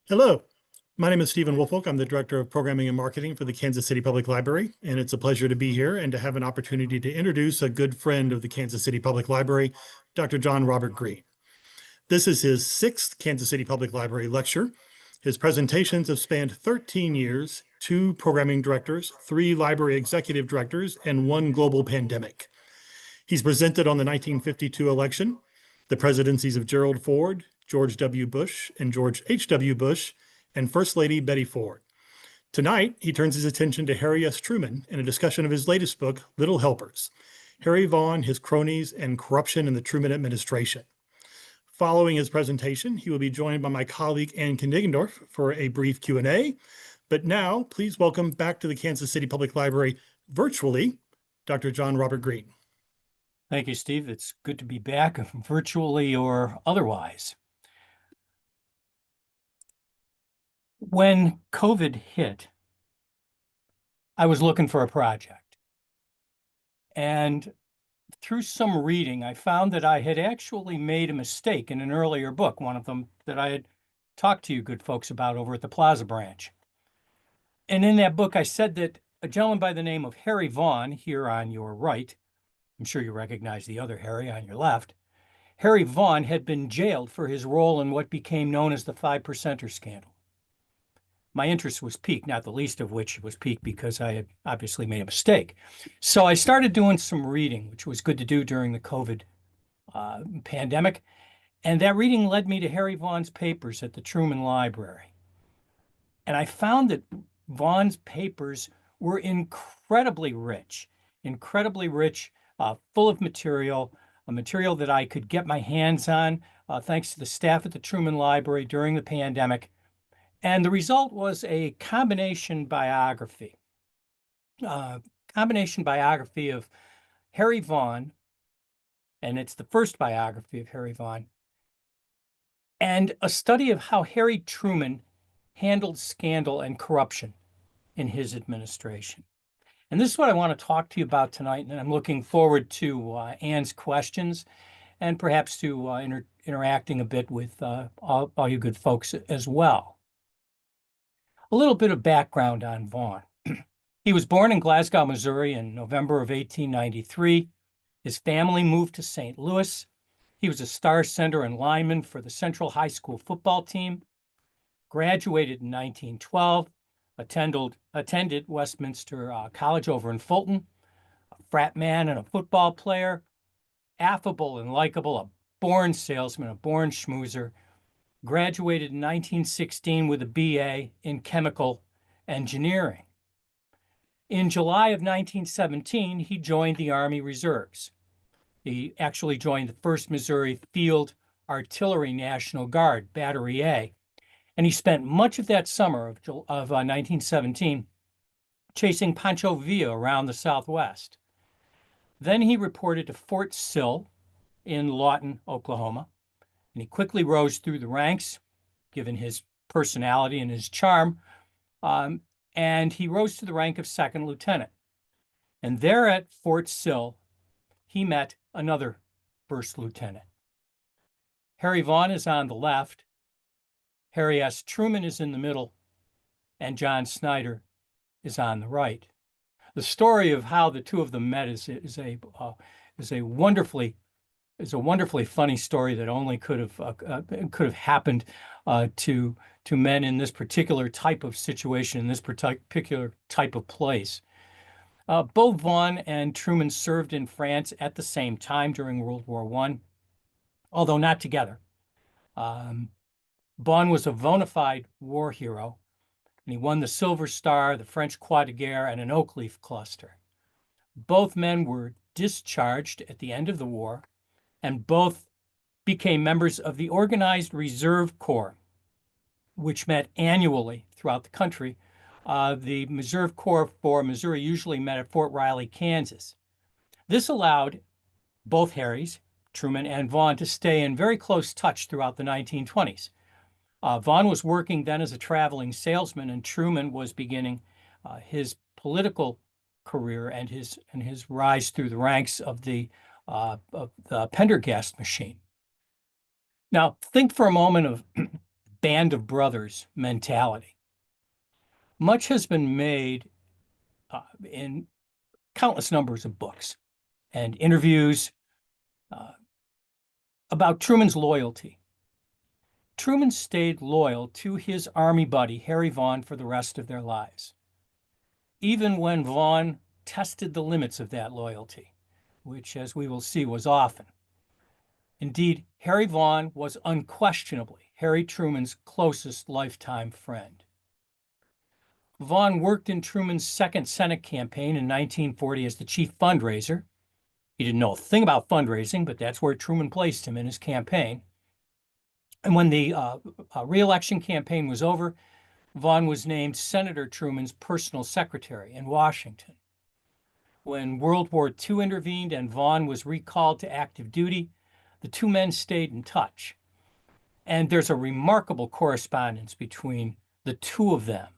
Hello, my name is Stephen Woolfolk. I'm the Director of Programming and Marketing for the Kansas City Public Library, and it's a pleasure to be here and to have an opportunity to introduce a good friend of the Kansas City Public Library, Dr. John Robert Greene. This is his sixth Kansas City Public Library lecture. His presentations have spanned 13 years, 2 programming directors, 3 library executive directors, and 1 global pandemic. He's presented on the 1952 election, the presidencies of Gerald Ford, George W. Bush, and George H.W. Bush, and First Lady Betty Ford. Tonight, he turns his attention to Harry S. Truman in a discussion of his latest book, Little Helpers, Harry Vaughan, His Cronies, and Corruption in the Truman Administration. Following his presentation, he will be joined by my colleague Ann Knigendorf for a brief Q&A. But now, please welcome back to the Kansas City Public Library virtually, Dr. John Robert Greene. Thank you, Steve. It's good to be back, virtually or otherwise. When COVID hit, I was looking for a project. And through some reading, I found that I had actually made a mistake in an earlier book, one of them that I had talked to you good folks about over at the Plaza branch. And in that book, I said that a gentleman by the name of Harry Vaughan, here on your right, I'm sure you recognize the other Harry on your left, Harry Vaughan had been jailed for his role in what became known as the 5%er scandal. My interest was piqued, not the least of which was piqued because I had obviously made a mistake. So I started doing some reading, which was good to do during the COVID pandemic. And that reading led me to Harry Vaughan's papers at the Truman Library. And I found that Vaughan's papers were incredibly rich, full of material, a material that I could get my hands on, thanks to the staff at the Truman Library during the pandemic. And the result was a combination biography of Harry Vaughan, and it's the first biography of Harry Vaughan, and a study of how Harry Truman handled scandal and corruption in his administration. And this is what I want to talk to you about tonight, and I'm looking forward to Ann's questions and perhaps to interacting a bit with all you good folks as well. A little bit of background on Vaughan. He was born in Glasgow, Missouri in November of 1893. His family moved to St. Louis. He was a star center and lineman for the Central High School football team. Graduated in 1912. Attended Westminster College over in Fulton. A frat man and a football player. Affable and likable, a born salesman, a born schmoozer. Graduated in 1916 with a BA in chemical engineering. In July of 1917, he joined the Army Reserves. He actually joined the 1st Missouri Field Artillery National Guard, Battery A. And he spent much of that summer of 1917 chasing Pancho Villa around the Southwest. Then he reported to Fort Sill in Lawton, Oklahoma. And he quickly rose through the ranks, given his personality and his charm, and he rose to the rank of 2nd lieutenant. And there at Fort Sill, he met another 1st lieutenant. Harry Vaughan is on the left, Harry S. Truman is in the middle, and John Snyder is on the right. The story of how the two of them met is a wonderfully funny story that only could have happened to men in this particular type of situation, in this particular type of place. Both Vaughan and Truman served in France at the same time during World War I, although not together. Vaughan was a bona fide war hero, and he won the Silver Star, the French Croix de Guerre, and an Oak Leaf Cluster. Both men were discharged at the end of the war, and both became members of the Organized Reserve Corps, which met annually throughout the country. The Reserve Corps for Missouri usually met at Fort Riley, Kansas. This allowed both Harrys, Truman and Vaughan, to stay in very close touch throughout the 1920s. Vaughan was working then as a traveling salesman, and Truman was beginning his political career and his rise through the ranks of the Pendergast machine. Now, think for a moment of band of brothers mentality. Much has been made in countless numbers of books and interviews about Truman's loyalty. Truman stayed loyal to his Army buddy, Harry Vaughan, for the rest of their lives, even when Vaughan tested the limits of that loyalty, which, as we will see, was often. Indeed, Harry Vaughan was unquestionably Harry Truman's closest lifetime friend. Vaughan worked in Truman's second Senate campaign in 1940 as the chief fundraiser. He didn't know a thing about fundraising, but that's where Truman placed him in his campaign. And when the re-election campaign was over, Vaughan was named Senator Truman's personal secretary in Washington. When World War II intervened and Vaughan was recalled to active duty, the two men stayed in touch. And there's a remarkable correspondence between the two of them.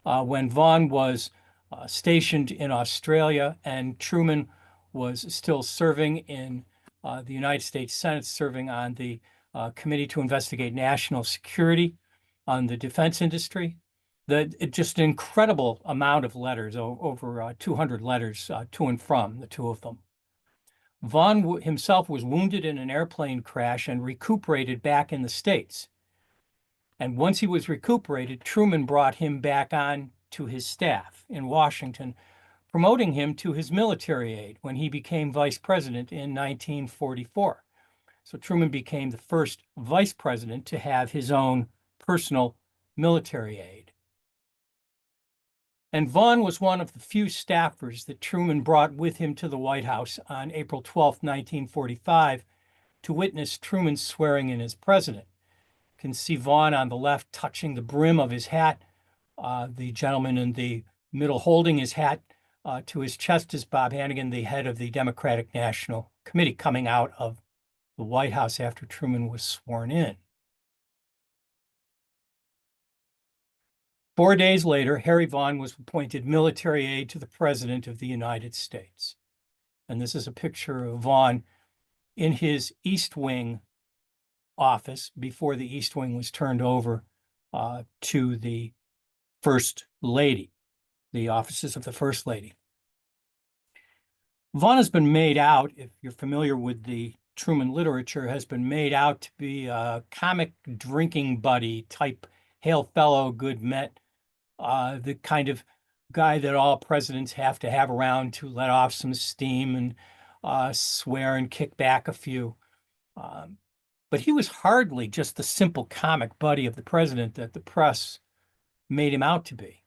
When Vaughan was stationed in Australia and Truman was still serving in the United States Senate, serving on the Committee to Investigate National Security on the defense industry. Just an incredible amount of letters, over 200 letters to and from the two of them. Vaughan himself was wounded in an airplane crash and recuperated back in the States. And once he was recuperated, Truman brought him back on to his staff in Washington, promoting him to his military aide when he became vice president in 1944. So Truman became the first vice president to have his own personal military aide. And Vaughan was one of the few staffers that Truman brought with him to the White House on April 12, 1945, to witness Truman's swearing in as president. You can see Vaughan on the left touching the brim of his hat, the gentleman in the middle holding his hat to his chest is Bob Hannigan, the head of the Democratic National Committee, coming out of the White House after Truman was sworn in. 4 days later, Harry Vaughan was appointed military aide to the President of the United States. And this is a picture of Vaughan in his East Wing office before the East Wing was turned over to the First Lady, the offices of the First Lady. Vaughan has been made out, if you're familiar with the Truman literature, has been made out to be a comic drinking buddy type, hail fellow, good met, the kind of guy that all presidents have to have around to let off some steam and swear and kick back a few. But he was hardly just the simple comic buddy of the president that the press made him out to be.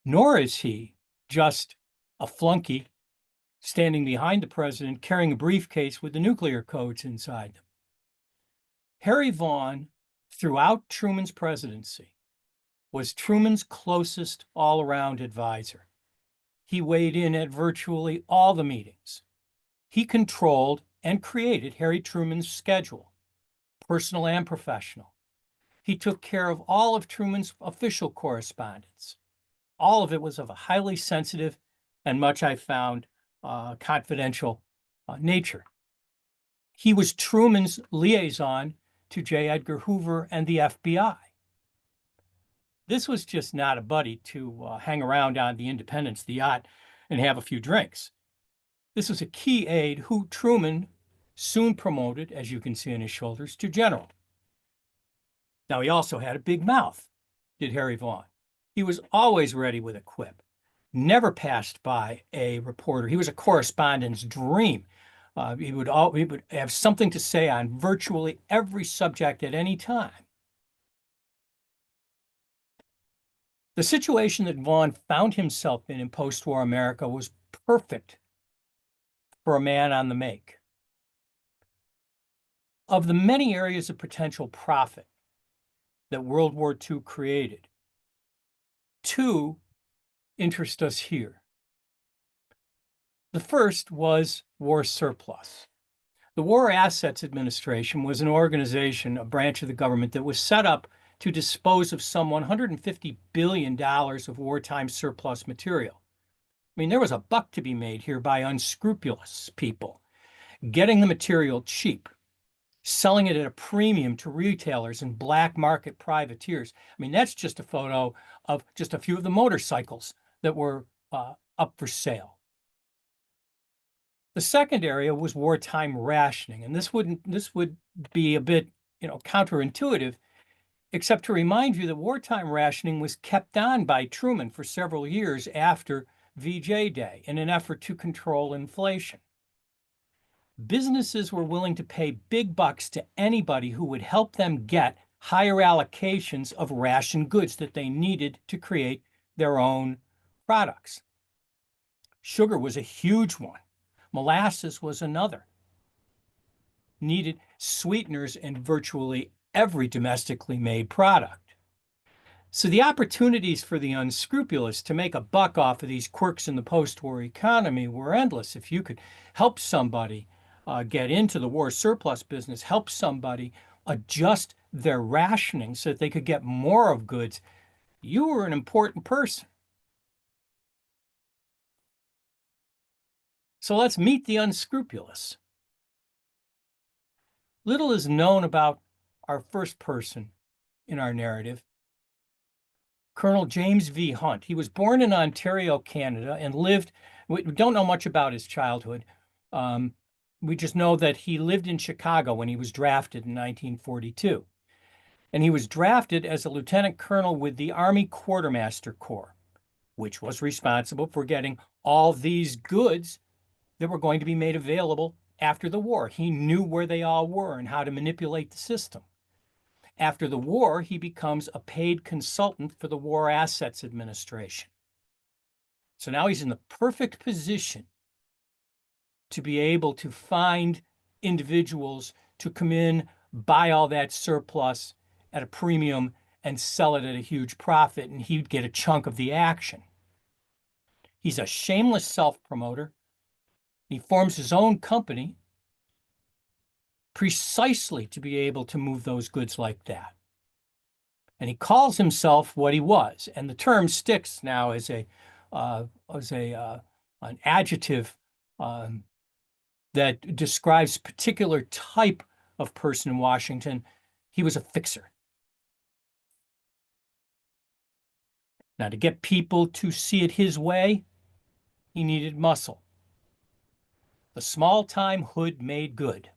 Nor is he just a flunky standing behind the president carrying a briefcase with the nuclear codes inside them. Harry Vaughan, throughout Truman's presidency, was Truman's closest all-around advisor. He weighed in at virtually all the meetings. He controlled and created Harry Truman's schedule, personal and professional. He took care of all of Truman's official correspondence. All of it was of a highly sensitive and much, I found, confidential nature. He was Truman's liaison to J. Edgar Hoover and the FBI. This was just not a buddy to hang around on the Independence, the yacht, and have a few drinks. This was a key aide who Truman soon promoted, as you can see on his shoulders, to general. Now, he also had a big mouth, did Harry Vaughan. He was always ready with a quip, never passed by a reporter. He was a correspondent's dream. He would have something to say on virtually every subject at any time. The situation that Vaughan found himself in post-war America was perfect for a man on the make. Of the many areas of potential profit that World War II created, two interest us here. The first was war surplus. The War Assets Administration was an organization, a branch of the government that was set up to dispose of some $150 billion of wartime surplus material. I mean, there was a buck to be made here by unscrupulous people, getting the material cheap, selling it at a premium to retailers and black market privateers. I mean, that's just a photo of just a few of the motorcycles that were up for sale. The second area was wartime rationing, and this would be a bit, counterintuitive, except to remind you that wartime rationing was kept on by Truman for several years after VJ Day in an effort to control inflation. Businesses were willing to pay big bucks to anybody who would help them get higher allocations of ration goods that they needed to create their own products. Sugar was a huge one. Molasses was another. Needed sweeteners in virtually every domestically made product. So the opportunities for the unscrupulous to make a buck off of these quirks in the post-war economy were endless. If you could help somebody get into the war surplus business, help somebody adjust their rationing so that they could get more of goods, you were an important person. So let's meet the unscrupulous. Little is known about our first person in our narrative, Colonel James V. Hunt. He was born in Ontario, Canada, and we don't know much about his childhood. We just know that he lived in Chicago when he was drafted in 1942. And he was drafted as a lieutenant colonel with the Army Quartermaster Corps, which was responsible for getting all these goods that were going to be made available after the war. He knew where they all were and how to manipulate the system. After the war, he becomes a paid consultant for the War Assets Administration. So now he's in the perfect position to be able to find individuals to come in, buy all that surplus at a premium, and sell it at a huge profit, and he'd get a chunk of the action. He's a shameless self-promoter. He forms his own company precisely to be able to move those goods like that. And he calls himself what he was. And the term sticks now as an adjective that describes a particular type of person in Washington. He was a fixer. Now, to get people to see it his way, he needed muscle. The small-time hood made good.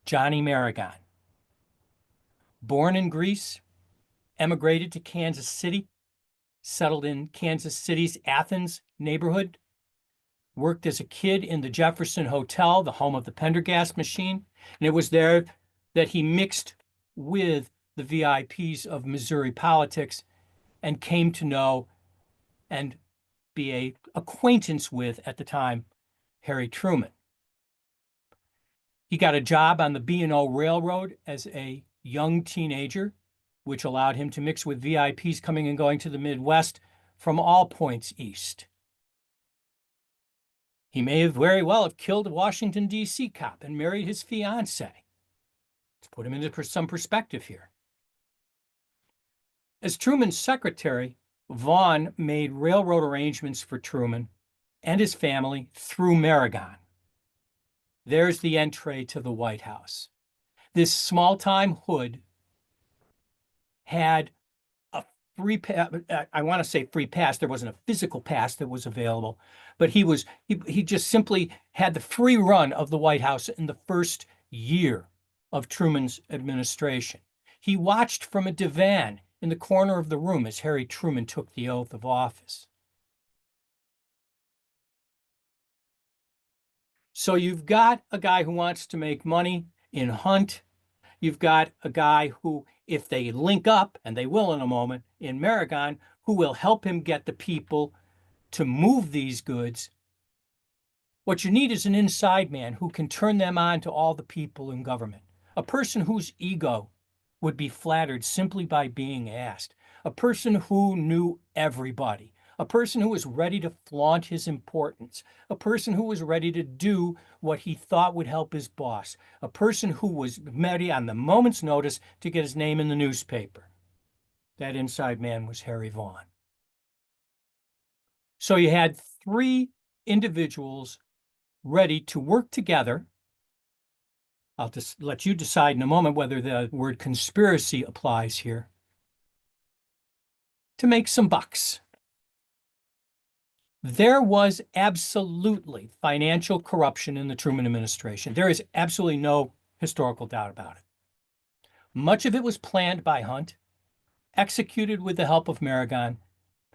Johnny Maragon. Born in Greece, emigrated to Kansas City, settled in Kansas City's Athens neighborhood, worked as a kid in the Jefferson Hotel, the home of the Pendergast machine, and it was there that he mixed with the VIPs of Missouri politics and came to know and be an acquaintance with, at the time, Harry Truman. He got a job on the B&O Railroad as a young teenager, which allowed him to mix with VIPs coming and going to the Midwest from all points east. He may have very well have killed a Washington, D.C. cop and married his fiancée. Let's put him into some perspective here. As Truman's secretary, Vaughan made railroad arrangements for Truman and his family through Maragon. There's the entree to the White House. This small-time hood had a free pass. I want to say free pass. There wasn't a physical pass that was available, but he just simply had the free run of the White House in the first year of Truman's administration. He watched from a divan in the corner of the room as Harry Truman took the oath of office. So you've got a guy who wants to make money in Hunt. You've got a guy who, if they link up, and they will in a moment, in Maragon, who will help him get the people to move these goods. What you need is an inside man who can turn them on to all the people in government. A person whose ego would be flattered simply by being asked. A person who knew everybody. A person who was ready to flaunt his importance. A person who was ready to do what he thought would help his boss. A person who was ready on the moment's notice to get his name in the newspaper. That inside man was Harry Vaughan. So you had three individuals ready to work together I'll just let you decide in a moment whether the word conspiracy applies here, to make some bucks. There was absolutely financial corruption in the Truman administration. There is absolutely no historical doubt about it. Much of it was planned by Hunt, executed with the help of Merrigan,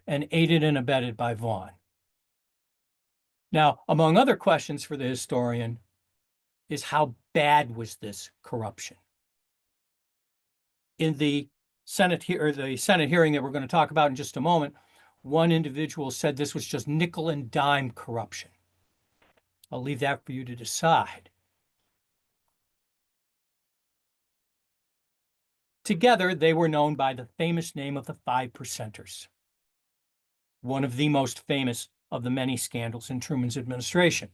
and aided and abetted by Vaughan. Now, among other questions for the historian is how bad was this corruption? In the Senate hearing that we're going to talk about in just a moment, one individual said this was just nickel and dime corruption. I'll leave that for you to decide. Together, they were known by the famous name of the 5%ers, one of the most famous of the many scandals in Truman's administration.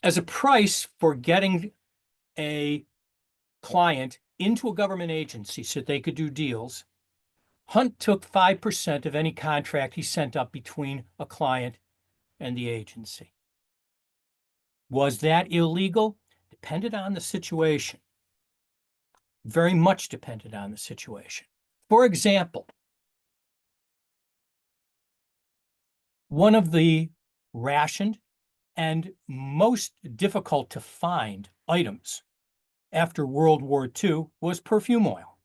As a price for getting a client into a government agency so they could do deals, Hunt took 5% of any contract he sent up between a client and the agency. Was that illegal? Depended on the situation. Very much depended on the situation. For example, one of the rationed and most difficult to find items after World War II was perfume oil.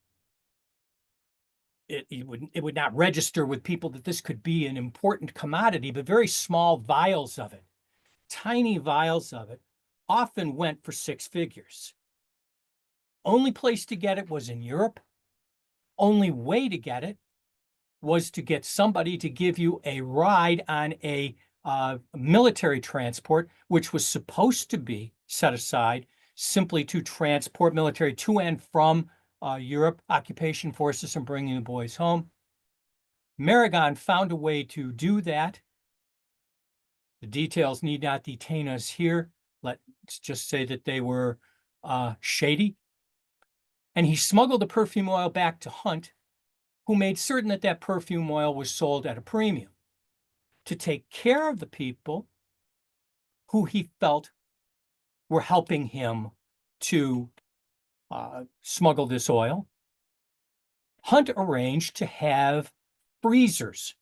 It would not register with people that this could be an important commodity, but very small vials of it, tiny vials of it, often went for 6 figures. Only place to get it was in Europe. Only way to get it was to get somebody to give you a ride on a military transport, which was supposed to be set aside simply to transport military to and from Europe, occupation forces, and bringing the boys home. Merrigan found a way to do that. The details need not detain us here. Let's just say that they were shady. And he smuggled the perfume oil back to Hunt, who made certain that that perfume oil was sold at a premium to take care of the people who he felt were helping him to smuggle this oil. Hunt arranged to have freezers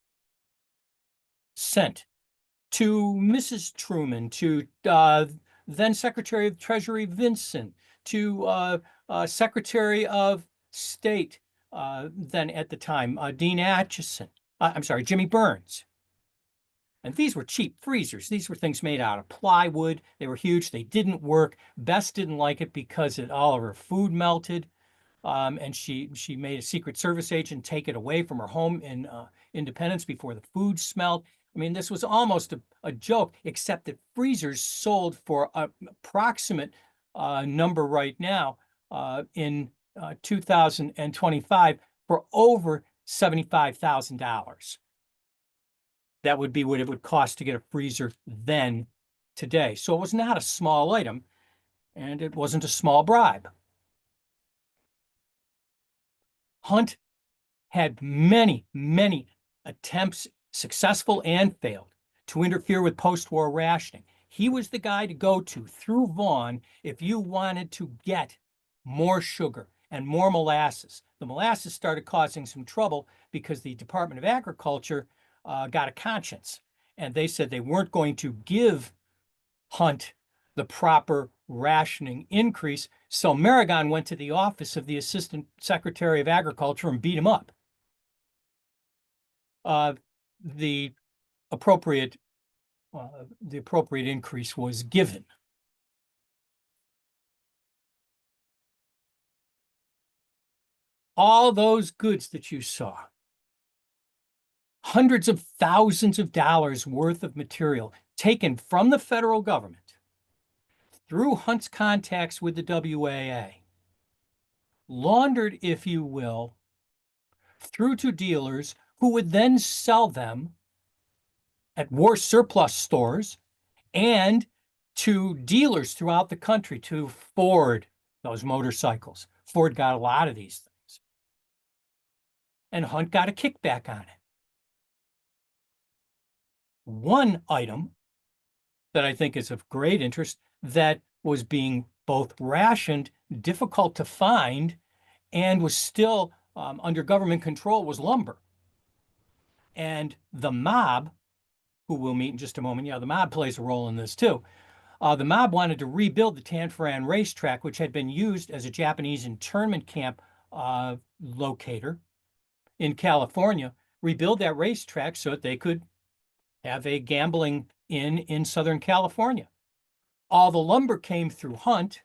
sent to Mrs. Truman, to then Secretary of Treasury Vinson, to Secretary of State, then at the time, Dean Acheson, Jimmy Burns. And these were cheap freezers. These were things made out of plywood. They were huge. They didn't work. Bess didn't like it because all of her food melted. And she made a Secret Service agent take it away from her home in Independence before the food smelled. I mean, this was almost a joke, except that freezers sold for an approximate number right now in 2025 for over $75,000. That would be what it would cost to get a freezer then today. So it was not a small item, and it wasn't a small bribe. Hunt had many, many attempts, successful and failed, to interfere with post-war rationing. He was the guy to go to through Vaughan if you wanted to get more sugar and more molasses. The molasses started causing some trouble because the Department of Agriculture got a conscience, and they said they weren't going to give Hunt the proper rationing increase. So Merrigan went to the office of the Assistant Secretary of Agriculture and beat him up. The appropriate increase was given. All those goods that you saw, hundreds of thousands of dollars worth of material taken from the federal government through Hunt's contacts with the WAA, laundered, if you will, through to dealers who would then sell them at war surplus stores and to dealers throughout the country, to Ford, those motorcycles. Ford got a lot of these things. And Hunt got a kickback on it. One item that I think is of great interest that was being both rationed, difficult to find, and was still under government control was lumber. And the mob, who we'll meet in just a moment, yeah, the mob plays a role in this too. The mob wanted to rebuild the Tanforan racetrack, which had been used as a Japanese internment camp locator in California, rebuild that racetrack so that they could have a gambling in Southern California. All the lumber came through Hunt.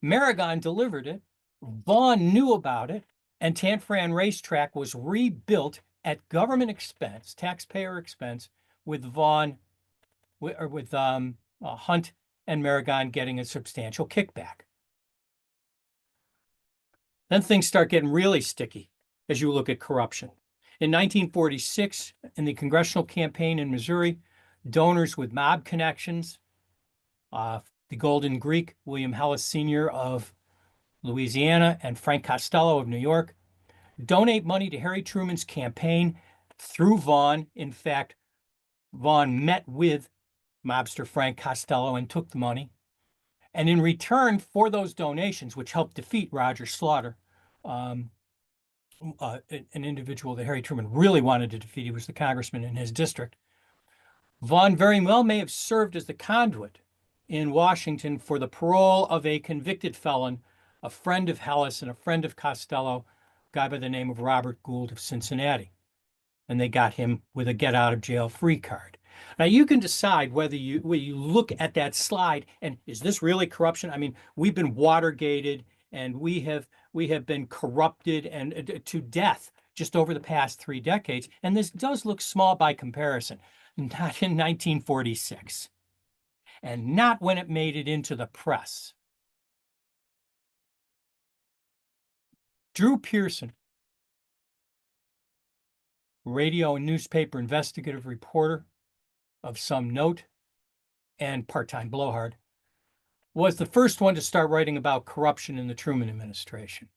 Maragon delivered it. Vaughan knew about it, and Tanforan racetrack was rebuilt at government expense, taxpayer expense, with Vaughan, with Hunt and Maragon getting a substantial kickback. Then things start getting really sticky as you look at corruption. In 1946, in the congressional campaign in Missouri, donors with mob connections, the Golden Greek, William Hellas Sr. of Louisiana, and Frank Costello of New York, donate money to Harry Truman's campaign through Vaughan. In fact, Vaughan met with mobster Frank Costello and took the money. And in return for those donations, which helped defeat Roger Slaughter, an individual that Harry Truman really wanted to defeat, he was the congressman in his district, Vaughan very well may have served as the conduit in Washington for the parole of a convicted felon, a friend of Hellas and a friend of Costello, a guy by the name of Robert Gould of Cincinnati. And they got him with a get out of jail free card. Now you can decide whether you look at that slide and is this really corruption? I mean, we've been Watergated and we have been corrupted and to death just over the past 3 decades. And this does look small by comparison. Not in 1946, and not when it made it into the press. Drew Pearson, radio and newspaper investigative reporter of some note and part-time blowhard, was the first one to start writing about corruption in the Truman administration.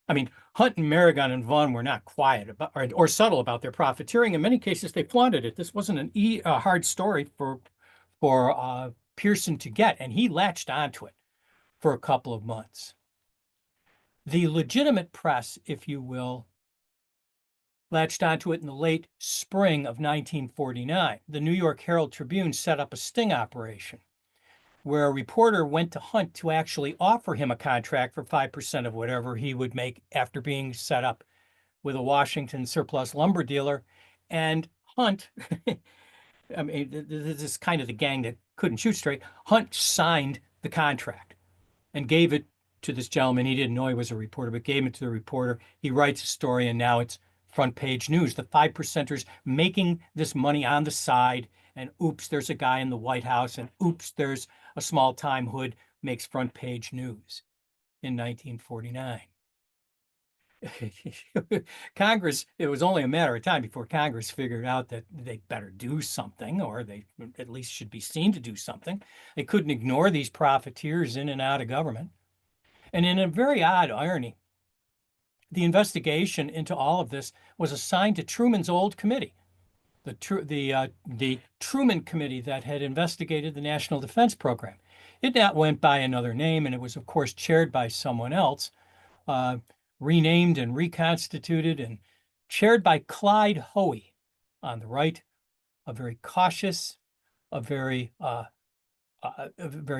I mean, Hunt and Maragon and Vaughan were not quiet about or subtle about their profiteering. In many cases, they flaunted it. This wasn't a hard story for Pearson to get, and he latched onto it for a couple of months. The legitimate press, if you will, latched onto it in the late spring of 1949. The New York Herald Tribune set up a sting operation where a reporter went to Hunt to actually offer him a contract for 5% of whatever he would make after being set up with a Washington surplus lumber dealer. And Hunt, I mean, this is kind of the gang that couldn't shoot straight. Hunt signed the contract and gave it to this gentleman. He didn't know he was a reporter, but gave it to the reporter. He writes a story, and now it's front page news. The 5%ers making this money on the side, and oops, there's a guy in the White House, and oops, there's a small-time hood, makes front page news in 1949. Congress, it was only a matter of time before Congress figured out that they better do something, or they at least should be seen to do something. They couldn't ignore these profiteers in and out of government. And in a very odd irony, the investigation into all of this was assigned to Truman's old committee, the Truman Committee that had investigated the National Defense Program. It now went by another name, and it was, of course, chaired by someone else, renamed and reconstituted, and chaired by Clyde Hoey on the right, a very cautious, a very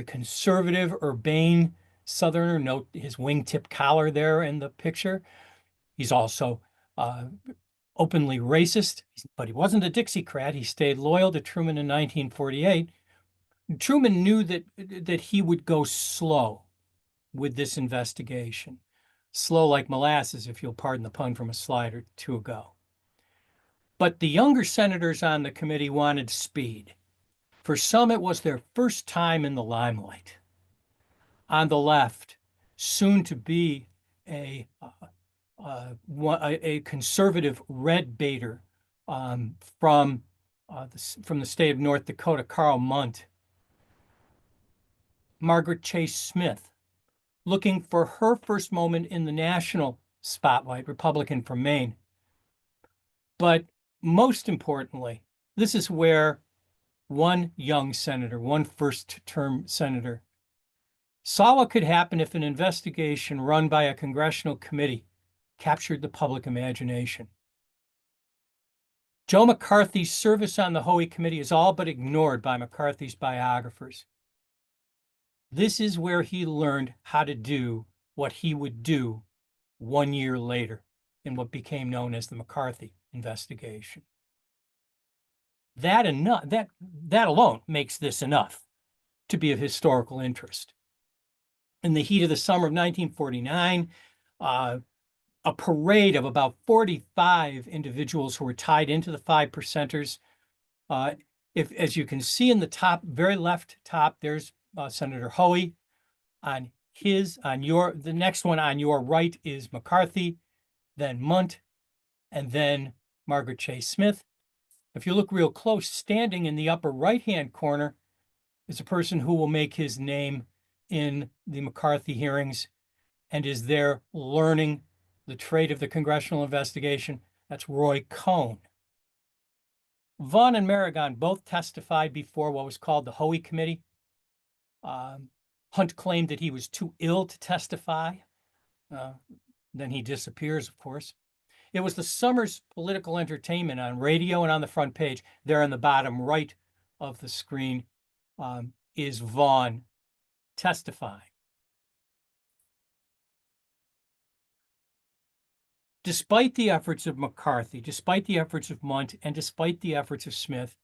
conservative, urbane Southerner. Note his wingtip collar there in the picture. He's also openly racist, but he wasn't a Dixiecrat. He stayed loyal to Truman in 1948. Truman knew that he would go slow with this investigation. Slow like molasses, if you'll pardon the pun from a slide or two ago. But the younger senators on the committee wanted speed. For some, it was their first time in the limelight. On the left, soon to be a conservative red baiter from the state of North Dakota, Carl Mundt. Margaret Chase Smith, looking for her first moment in the national spotlight, Republican from Maine. But most importantly, this is where one young senator, one first-term senator, saw what could happen if an investigation run by a congressional committee captured the public imagination. Joe McCarthy's service on the Hoey Committee is all but ignored by McCarthy's biographers. This is where he learned how to do what he would do 1 year later in what became known as the McCarthy investigation. That alone makes this enough to be of historical interest. In the heat of the summer of 1949, a parade of about 45 individuals who were tied into the 5 percenters. As you can see in the top, very left top, there's Senator Hoey. The next one on your right is McCarthy, then Munt, and then Margaret Chase Smith. If you look real close, standing in the upper right-hand corner is a person who will make his name in the McCarthy hearings and is there learning the trade of the congressional investigation. That's Roy Cohn. Vaughan and Merrigan both testified before what was called the Hoey Committee. Hunt claimed that he was too ill to testify. Then he disappears, of course. It was the summer's political entertainment on radio and on the front page. There in the bottom right of the screen is Vaughan testifying. Despite the efforts of McCarthy, despite the efforts of Munt, and despite the efforts of Smith,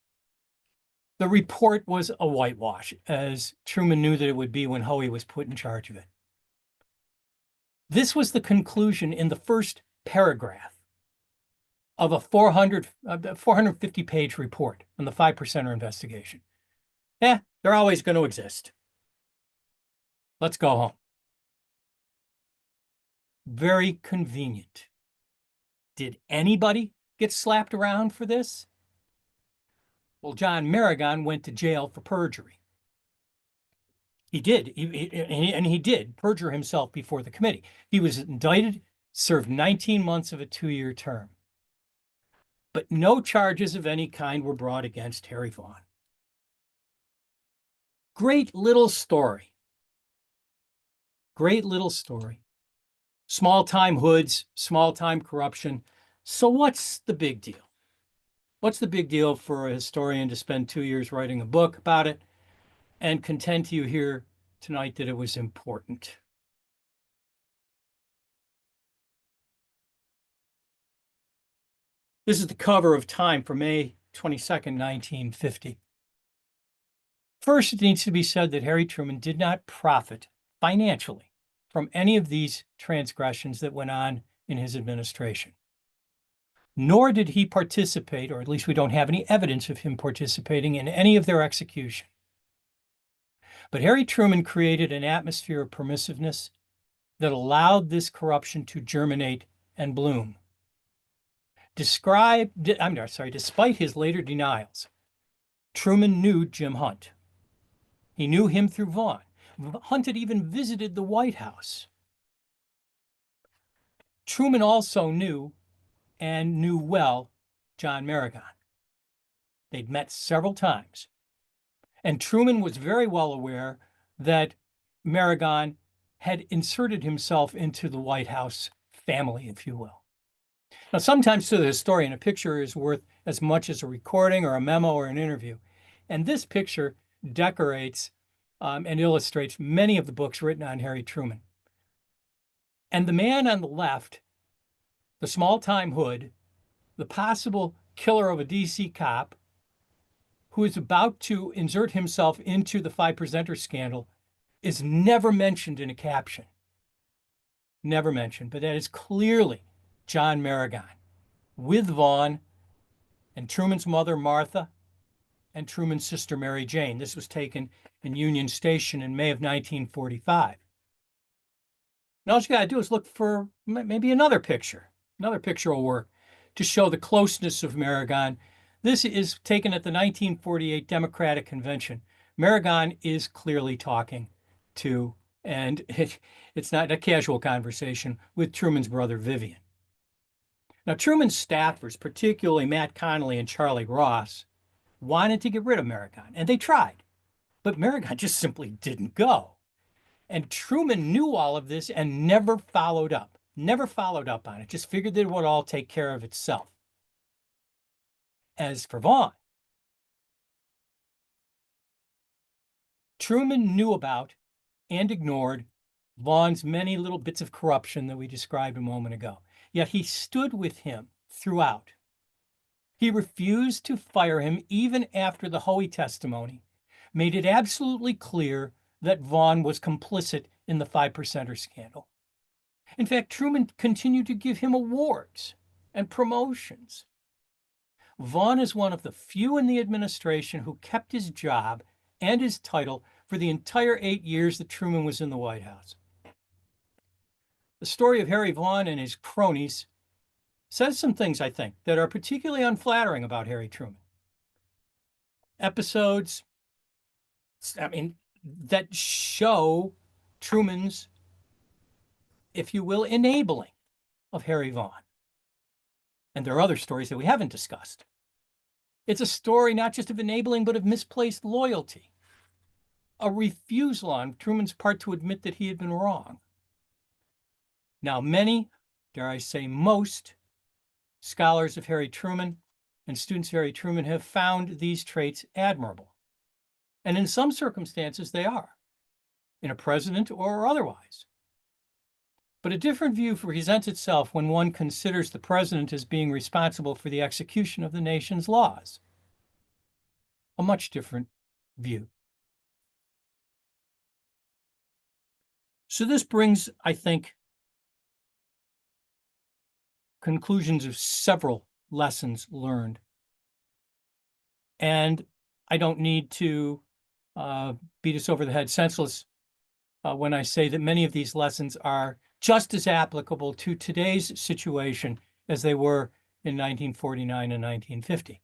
the report was a whitewash, as Truman knew that it would be when Hoey was put in charge of it. This was the conclusion in the first paragraph of a 450-page report on the 5 percenter investigation. They're always going to exist. Let's go home. Very convenient. Did anybody get slapped around for this? Well, John Merrigan went to jail for perjury. He did, and he did perjure himself before the committee. He was indicted, served 19 months of a 2-year term. But no charges of any kind were brought against Harry Vaughan. Great little story. Great little story. Small-time hoods, small-time corruption. So what's the big deal? What's the big deal for a historian to spend 2 years writing a book about it and contend to you here tonight that it was important? This is the cover of Time for May 22nd, 1950. First, it needs to be said that Harry Truman did not profit financially from any of these transgressions that went on in his administration. Nor did he participate, or at least we don't have any evidence of him participating in any of their execution. But Harry Truman created an atmosphere of permissiveness that allowed this corruption to germinate and bloom. Despite his later denials, Truman knew Jim Hunt. He knew him through Vaughan. Hunt had even visited the White House. Truman also knew well John Merrigan. They'd met several times. And Truman was very well aware that Merrigan had inserted himself into the White House family, if you will. Now, sometimes to the historian, a picture is worth as much as a recording or a memo or an interview. And this picture decorates and illustrates many of the books written on Harry Truman. And the man on the left, the small-time hood, the possible killer of a DC cop, who is about to insert himself into the 5 percenter scandal, is never mentioned in a caption. Never mentioned, but that is clearly John Merrigan with Vaughan and Truman's mother, Martha, and Truman's sister, Mary Jane. This was taken in Union Station in May of 1945. And all you got to do is look for maybe another picture. Another picture will work to show the closeness of Merrigan. This is taken at the 1948 Democratic Convention. Merrigan is clearly talking to, and it's not a casual conversation, with Truman's brother, Vivian. Now, Truman's staffers, particularly Matt Connolly and Charlie Ross, wanted to get rid of Merrigan, and they tried. But Merrigan just simply didn't go. And Truman knew all of this and never followed up on it, just figured that it would all take care of itself. As for Vaughan, Truman knew about and ignored Vaughan's many little bits of corruption that we described a moment ago, yet he stood with him throughout. He refused to fire him even after the Hoey testimony made it absolutely clear that Vaughan was complicit in the 5%er scandal. In fact, Truman continued to give him awards and promotions. Vaughan is one of the few in the administration who kept his job and his title for the entire 8 years that Truman was in the White House. The story of Harry Vaughan and his cronies says some things, I think, that are particularly unflattering about Harry Truman. Episodes, that show Truman's, if you will, enabling of Harry Vaughan. And there are other stories that we haven't discussed. It's a story not just of enabling, but of misplaced loyalty, a refusal on Truman's part to admit that he had been wrong. Now, many, dare I say most, scholars of Harry Truman and students of Harry Truman have found these traits admirable. And in some circumstances, they are, in a president or otherwise. But a different view presents itself when one considers the president as being responsible for the execution of the nation's laws. A much different view. So this brings, I think, conclusions of several lessons learned. And I don't need to beat us over the head senseless when I say that many of these lessons are just as applicable to today's situation as they were in 1949 and 1950.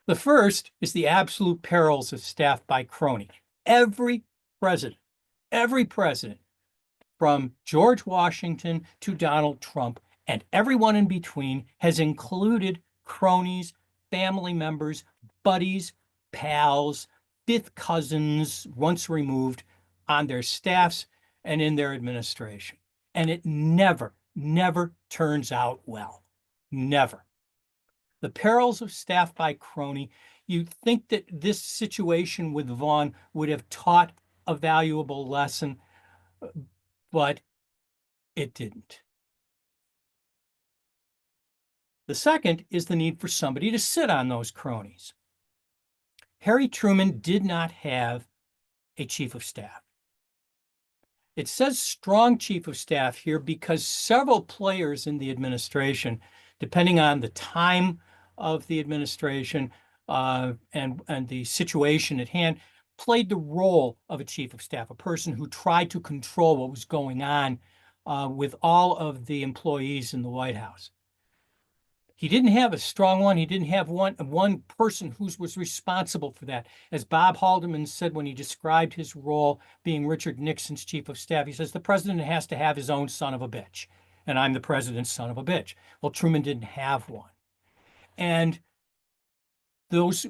The first is the absolute perils of staff by crony. Every president, from George Washington to Donald Trump, and everyone in between has included cronies, family members, buddies, pals, fifth cousins, once removed, on their staffs and in their administration. And it never turns out well. Never. The perils of staff by crony. You'd think that this situation with Vaughan would have taught a valuable lesson, but it didn't. The second is the need for somebody to sit on those cronies. Harry Truman did not have a chief of staff. It says strong chief of staff here because several players in the administration, depending on the time of the administration and the situation at hand, played the role of a chief of staff, a person who tried to control what was going on with all of the employees in the White House. He didn't have a strong one. He didn't have one person who was responsible for that. As Bob Haldeman said when he described his role being Richard Nixon's chief of staff, he says, the president has to have his own son of a bitch, and I'm the president's son of a bitch. Well, Truman didn't have one. And those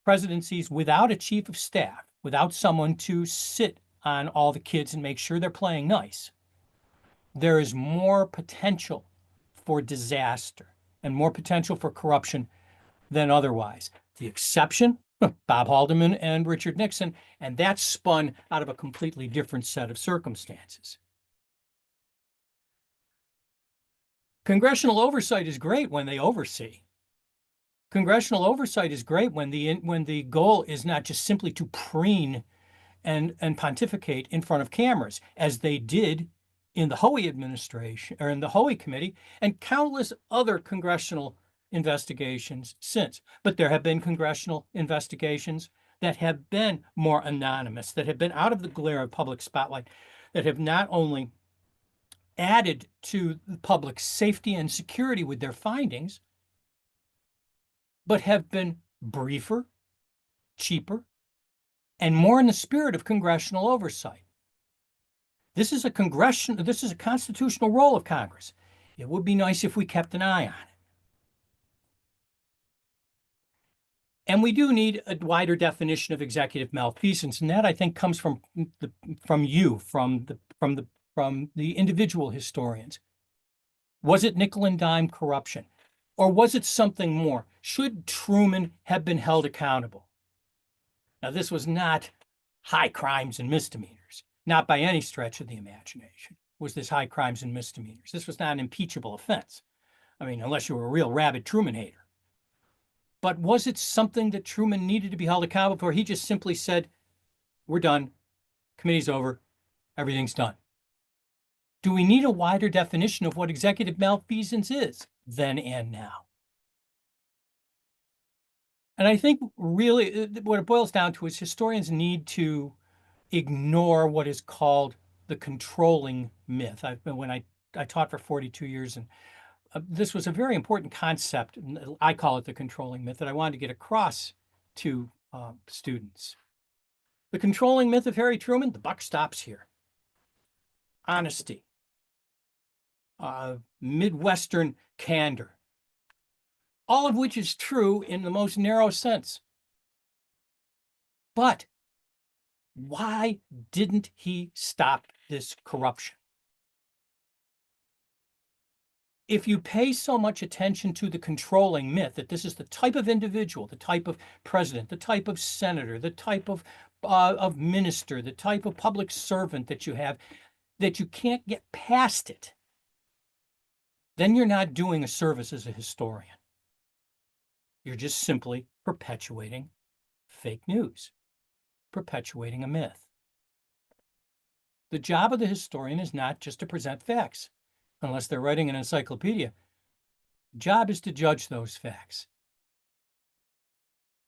presidencies without a chief of staff, without someone to sit on all the kids and make sure they're playing nice, there is more potential for disaster and more potential for corruption than otherwise. The exception, Bob Haldeman and Richard Nixon, and that spun out of a completely different set of circumstances. Congressional oversight is great when they oversee. Congressional oversight is great when the goal is not just simply to preen and pontificate in front of cameras, as they did in the Hoey administration, or in the Hoey committee, and countless other congressional investigations since. But there have been congressional investigations that have been more anonymous, that have been out of the glare of public spotlight, that have not only added to the public safety and security with their findings, but have been briefer, cheaper, and more in the spirit of congressional oversight. This is a constitutional role of Congress. It would be nice if we kept an eye on it. And we do need a wider definition of executive malfeasance, and that I think comes from the individual historians. Was it nickel and dime corruption, or was it something more? Should Truman have been held accountable? Now, this was not high crimes and misdemeanors, not by any stretch of the imagination. Was this high crimes and misdemeanors? This was not an impeachable offense. I mean, unless you were a real rabid Truman hater. But was it something that Truman needed to be held accountable for? He just simply said, we're done. Committee's over. Everything's done. Do we need a wider definition of what executive malfeasance is then and now? And I think really what it boils down to is historians need to ignore what is called the controlling myth. When I taught for 42 years, and this was a very important concept. I call it the controlling myth that I wanted to get across to students. The controlling myth of Harry Truman, the buck stops here. Honesty, Midwestern candor, all of which is true in the most narrow sense. But why didn't he stop this corruption? If you pay so much attention to the controlling myth that this is the type of individual, the type of president, the type of senator, the type of minister, the type of public servant that you have, that you can't get past it, then you're not doing a service as a historian. You're just simply perpetuating fake news, perpetuating a myth. The job of the historian is not just to present facts, unless they're writing an encyclopedia. The job is to judge those facts.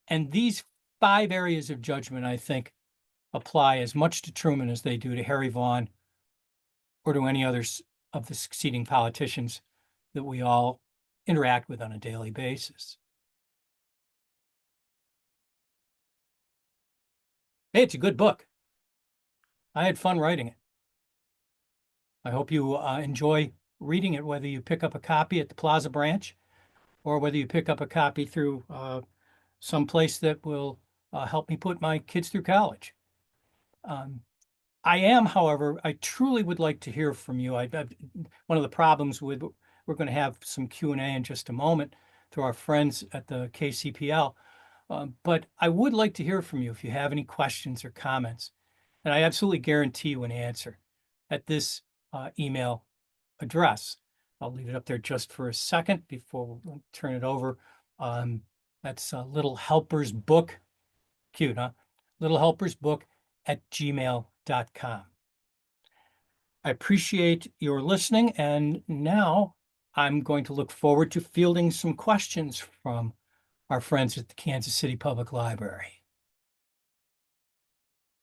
And these 5 areas of judgment, I think, apply as much to Truman as they do to Harry Vaughan or to any others of the succeeding politicians that we all interact with on a daily basis. Hey, it's a good book. I had fun writing it. I hope you enjoy reading it, whether you pick up a copy at the Plaza branch or whether you pick up a copy through some place that will help me put my kids through college. I am, however, I truly would like to hear from you. One of the problems with, we're going to have some Q&A in just a moment through our friends at the KCPL, but I would like to hear from you if you have any questions or comments. And I absolutely guarantee you an answer at this email address. I'll leave it up there just for a second before we turn it over. That's Little Helper's Book. Cute, huh? Little Helper's Book at gmail.com. I appreciate your listening, and now I'm going to look forward to fielding some questions from our friends at the Kansas City Public Library.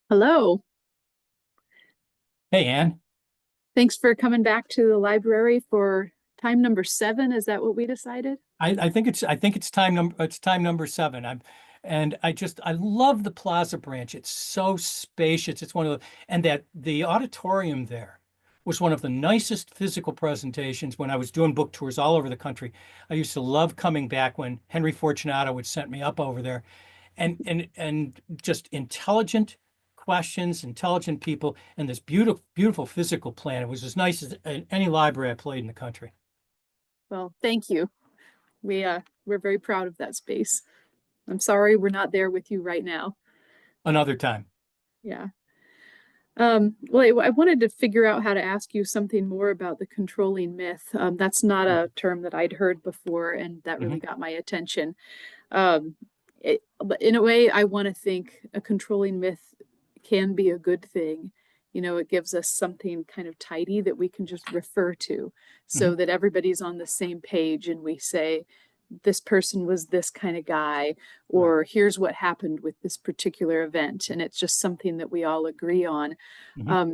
Hello. Hey, Ann. Thanks for coming back to the library for time number 7. Is that what we decided? I think it's time number 7. I love the Plaza branch. It's so spacious. It's one of the, and that the auditorium there was one of the nicest physical presentations when I was doing book tours all over the country. I used to love coming back when Henry Fortunato would send me up over there, and just intelligent questions, intelligent people, and this beautiful physical plan. It was as nice as any library I played in the country. Well, thank you. We're very proud of that space. I'm sorry we're not there with you right now. Another time. Yeah. Well, I wanted to figure out how to ask you something more about the controlling myth. That's not a term that I'd heard before, and that really got my attention. But in a way, I want to think a controlling myth can be a good thing. You know, it gives us something kind of tidy that we can just refer to so that everybody's on the same page, and we say, this person was this kind of guy, or here's what happened with this particular event. And it's just something that we all agree on.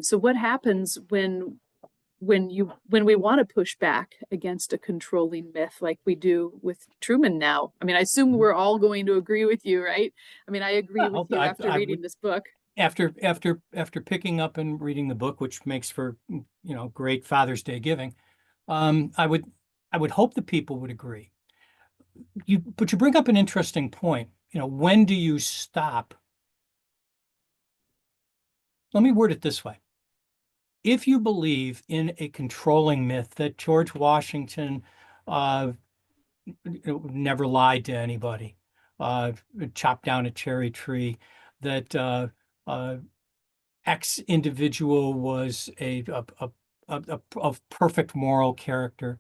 So what happens when we want to push back against a controlling myth like we do with Truman now? I mean, I assume we're all going to agree with you, right? I mean, I agree with you after reading this book. After picking up and reading the book, which makes for, great Father's Day giving, I would hope that people would agree. but you bring up an interesting point. When do you stop? Let me word it this way. If you believe in a controlling myth that George Washington never lied to anybody, chopped down a cherry tree, that X individual was of perfect moral character,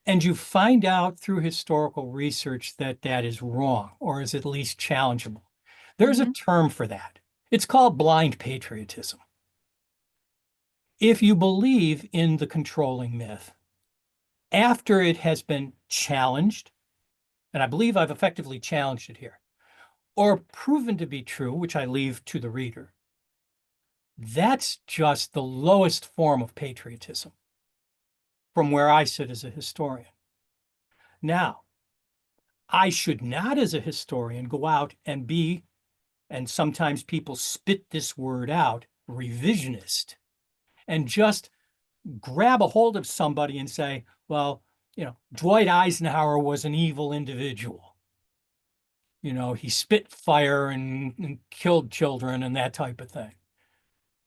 and you find out through historical research that that is wrong, or is at least challengeable, there's a term for that. It's called blind patriotism. If you believe in the controlling myth, after it has been challenged, and I believe I've effectively challenged it here, or proven to be true, which I leave to the reader, that's just the lowest form of patriotism from where I sit as a historian. Now, I should not, as a historian, go out and be, and sometimes people spit this word out, revisionist, and just grab a hold of somebody and say, well, Dwight Eisenhower was an evil individual. He spit fire and killed children and that type of thing,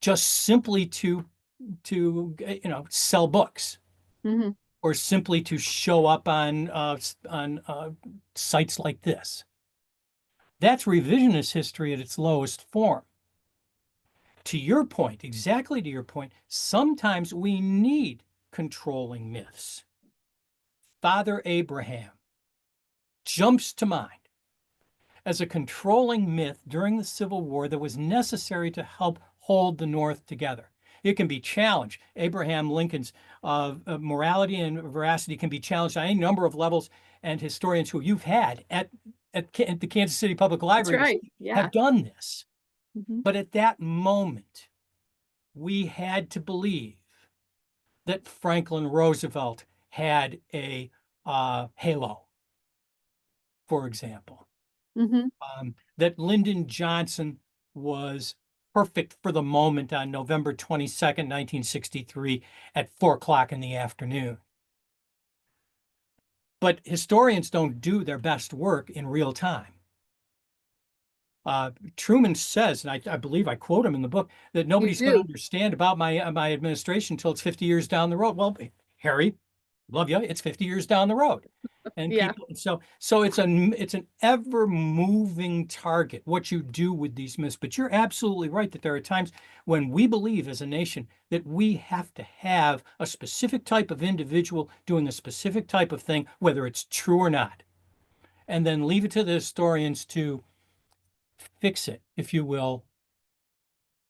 just simply to sell books, or simply to show up on sites like this. That's revisionist history at its lowest form. To your point, exactly to your point, sometimes we need controlling myths. Father Abraham jumps to mind as a controlling myth during the Civil War that was necessary to help hold the North together. It can be challenged. Abraham Lincoln's morality and veracity can be challenged on any number of levels, and historians who you've had at the Kansas City Public Library have done this. But at that moment, we had to believe that Franklin Roosevelt had a halo, for example. That Lyndon Johnson was perfect for the moment on November 22nd, 1963 at 4:00 in the afternoon. But historians don't do their best work in real time. Truman says, and I believe I quote him in the book, that nobody's going to understand about my administration until it's 50 years down the road. Well, Harry, love you. It's 50 years down the road. And people, so it's an ever moving target, what you do with these myths. But you're absolutely right that there are times when we believe as a nation that we have to have a specific type of individual doing a specific type of thing, whether it's true or not, and then leave it to the historians to fix it, if you will,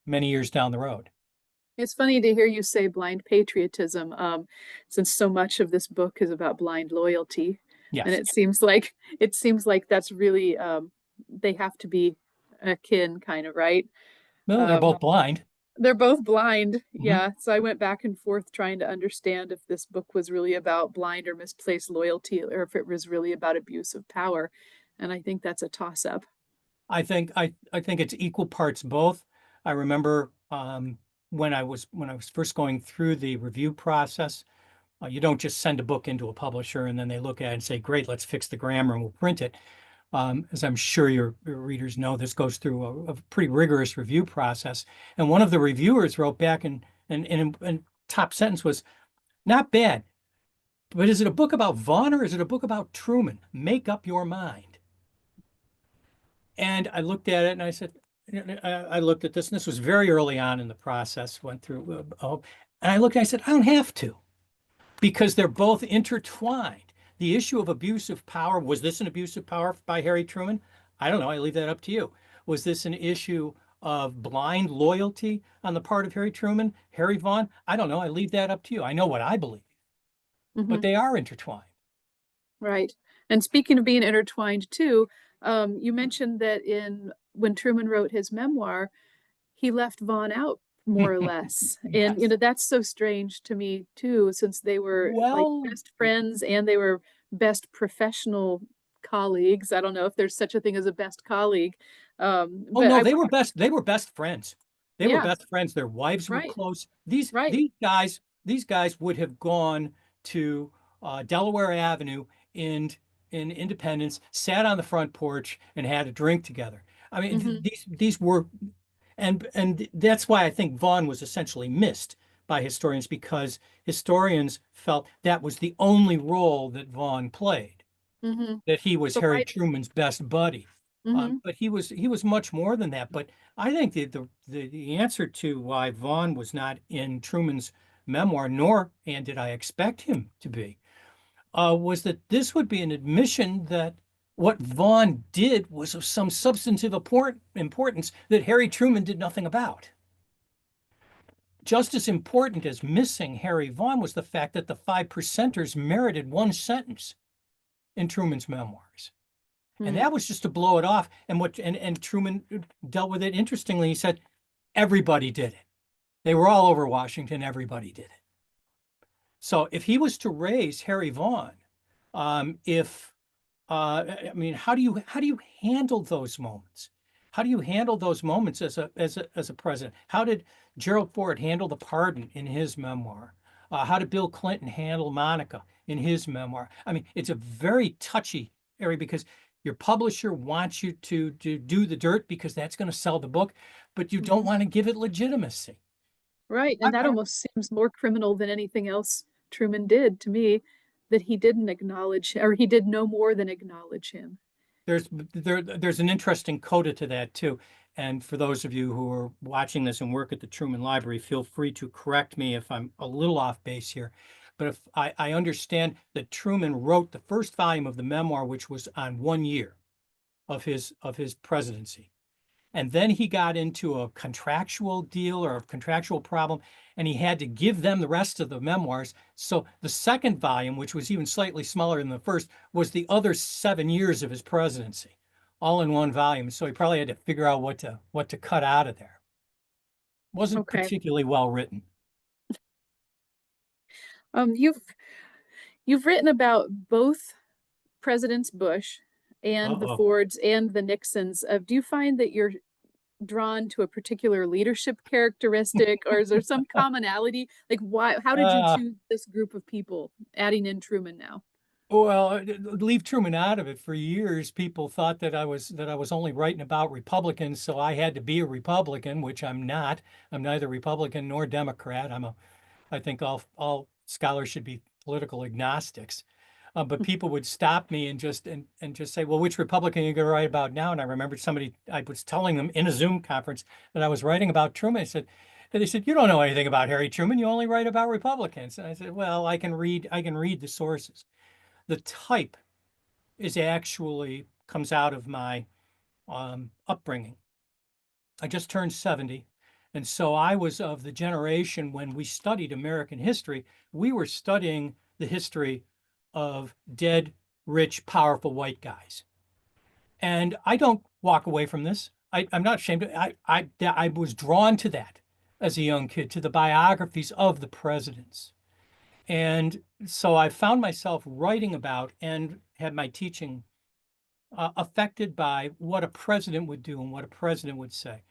many years down the road. It's funny to hear you say blind patriotism, since so much of this book is about blind loyalty. Yes. And it seems like that's really they have to be akin, kind of, right? Well, they're both blind. They're both blind. Yeah. So I went back and forth trying to understand if this book was really about blind or misplaced loyalty, or if it was really about abuse of power. And I think that's a toss-up. I think it's equal parts both. I remember when I was first going through the review process, you don't just send a book into a publisher and then they look at it and say, great, let's fix the grammar and we'll print it. As I'm sure your readers know, this goes through a pretty rigorous review process. And one of the reviewers wrote back and top sentence was, not bad, but is it a book about Vaughan or is it a book about Truman? Make up your mind. And I looked at it and I said, I looked at this, and this was very early on in the process, went through, and I looked and I said, I don't have to, because they're both intertwined. The issue of abuse of power, was this an abuse of power by Harry Truman? I don't know. I leave that up to you. Was this an issue of blind loyalty on the part of Harry Truman, Harry Vaughan? I don't know. I leave that up to you. I know what I believe, but they are intertwined. Right. And speaking of being intertwined too, you mentioned that when Truman wrote his memoir, he left Vaughan out more or less. And, that's so strange to me too, since they were like best friends and they were best professional colleagues. I don't know if there's such a thing as a best colleague. No, they were best friends. They were best friends. Their wives were close. These guys would have gone to Delaware Avenue and in Independence, sat on the front porch and had a drink together. I mean, Mhm. these were, and that's why I think Vaughan was essentially missed by historians, because historians felt that was the only role that Vaughan played, Mhm. that he was But Harry why? Truman's best buddy. Mhm. But he was much more than that. But I think the answer to why Vaughan was not in Truman's memoir, nor and did I expect him to be, was that this would be an admission that what Vaughan did was of some substantive importance that Harry Truman did nothing about. Just as important as missing Harry Vaughan was the fact that the five percenters merited one sentence in Truman's memoirs. And Mhm. that was just to blow it off. And Truman dealt with it interestingly. He said, everybody did it. They were all over Washington. Everybody did it. So if he was to raise Harry Vaughan, if I mean, how do you handle those moments? How do you handle those moments as a president? How did Gerald Ford handle the pardon in his memoir? How did Bill Clinton handle Monica in his memoir? I mean, it's a very touchy area because your publisher wants you to do the dirt because that's going to sell the book, but you don't Mhm. want to give it legitimacy. Right, I, and that I, almost seems more criminal than anything else Truman did to me, that he didn't acknowledge, or he did no more than acknowledge him. there's an interesting coda to that too. And for those of you who are watching this and work at the Truman Library, feel free to correct me if I'm a little off base here. But if I understand that Truman wrote the first volume of the memoir, which was on 1 year of his presidency. And then he got into a contractual deal or a contractual problem, and he had to give them the rest of the memoirs. So the second volume, which was even slightly smaller than the first, was the other 7 years of his presidency, all in one volume. So he probably had to figure out what to cut out of there. Wasn't Okay. particularly well written. Um, you've you've written about both Presidents Bush and the Uh-oh. Fords and the Nixons. Do you find that you're drawn to a particular leadership characteristic, or is there some commonality? Like, why? How did you Uh, choose this group of people? Adding in Truman now. Well, leave Truman out of it. For years, people thought that I was only writing about Republicans, so I had to be a Republican, which I'm not. I'm neither Republican nor Democrat. I think all scholars should be political agnostics. But people would stop me and just say, "Well, which Republican are you going to write about now?" And I remembered somebody I was telling them in a Zoom conference that I was writing about Truman. And they said, "You don't know anything about Harry Truman. You only write about Republicans." And I said, "Well, I can read the sources." The type is actually comes out of my upbringing. I just turned 70. And so I was of the generation when we studied American history, we were studying the history of dead, rich, powerful white guys. And I don't walk away from this. I'm not ashamed. I was drawn to that as a young kid, to the biographies of the presidents. And so I found myself writing about and had my teaching affected by what a president would do and what a president would say.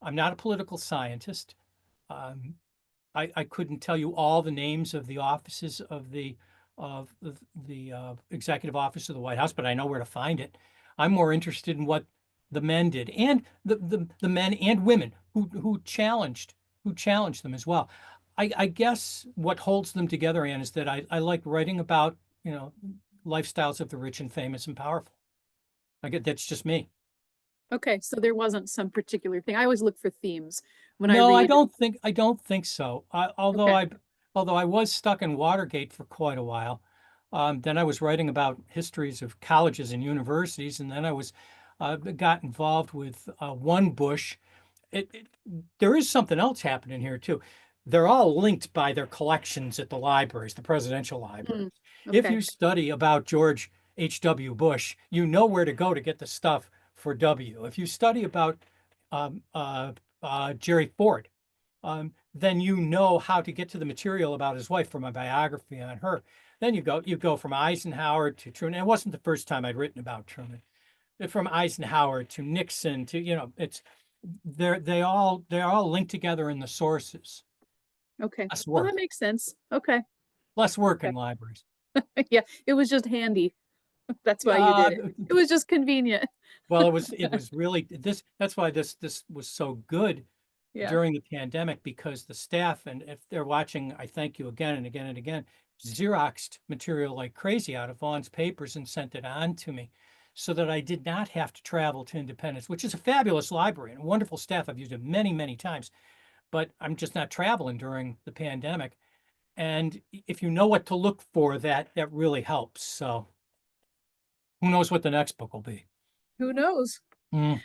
I'm not a political scientist. Um, I couldn't tell you all the names of the offices of the executive office of the White House, but I know where to find it. I'm more interested in what the men did, and the men and women who challenged them as well. I guess what holds them together, Ann, is that I like writing about, you know, lifestyles of the rich and famous and powerful. I get that's just me. Okay, so there wasn't some particular thing. I always look for themes when I No, read. I don't think so. Okay. Although I was stuck in Watergate for quite a while. Then I was writing about histories of colleges and universities, and then I was got involved with one Bush. It there is something else happening here too. They're all linked by their collections at the libraries, the presidential Hmm. libraries. If Okay. you study about George H.W. Bush, you know where to go to get the stuff for W. If you study about um, uh, Jerry Ford, then you know how to get to the material about his wife from a biography on her. Then you go from Eisenhower to Truman. It wasn't the first time I'd written about Truman. From Eisenhower to Nixon to, you know, it's they're all linked together in the sources. Okay. Less Well, that work, makes sense. Okay. less work Okay. in libraries. Yeah, it was just handy. That's why you did it. It was just convenient. Well, it was really that's why this was so good Yeah. during the pandemic, because the staff, and if they're watching, I thank you again and again and again, Xeroxed material like crazy out of Vaughan's papers and sent it on to me so that I did not have to travel to Independence, which is a fabulous library and a wonderful staff. I've used it many, many times, but I'm just not traveling during the pandemic. And if you know what to look for, that really helps. So who knows what the next book will be? Who knows? Mm,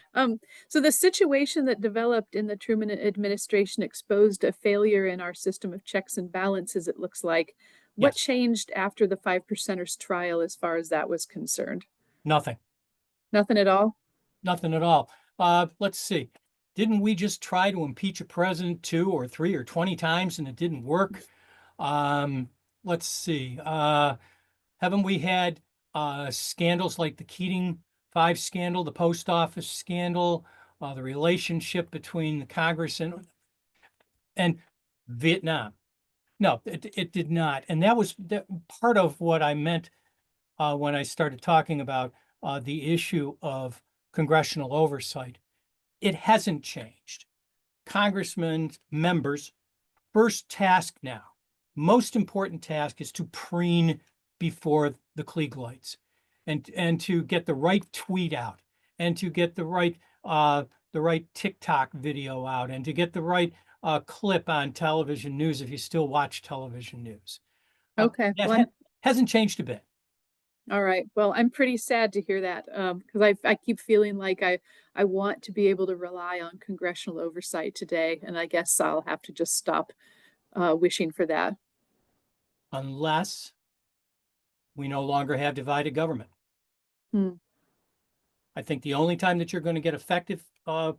So the situation that developed in the Truman administration exposed a failure in our system of checks and balances, it looks like. What yes, changed after the 5%ers trial as far as that was concerned? nothing. Nothing at all? Nothing at all. Let's see. Didn't we just try to impeach a president 2 or 3 or 20 times and it didn't work? Um, let's see. Haven't we had scandals like the Keating 5 scandal, the post office scandal, the relationship between the Congress and Vietnam? No, it did not. And that was part of what I meant when I started talking about the issue of congressional oversight. It hasn't changed. Congressmen, members, first task now, most important task is to preen before the Klieg lights, and to get the right tweet out, and to get the right TikTok video out, and to get the right clip on television news if you still watch television news. Okay. That Well, hasn't changed a bit. all right. Well, I'm pretty sad to hear that, because I keep feeling like I want to be able to rely on congressional oversight today, and I guess I'll have to just stop wishing for that. Unless we no longer have divided government. Hmm. I think the only time that you're going to get effective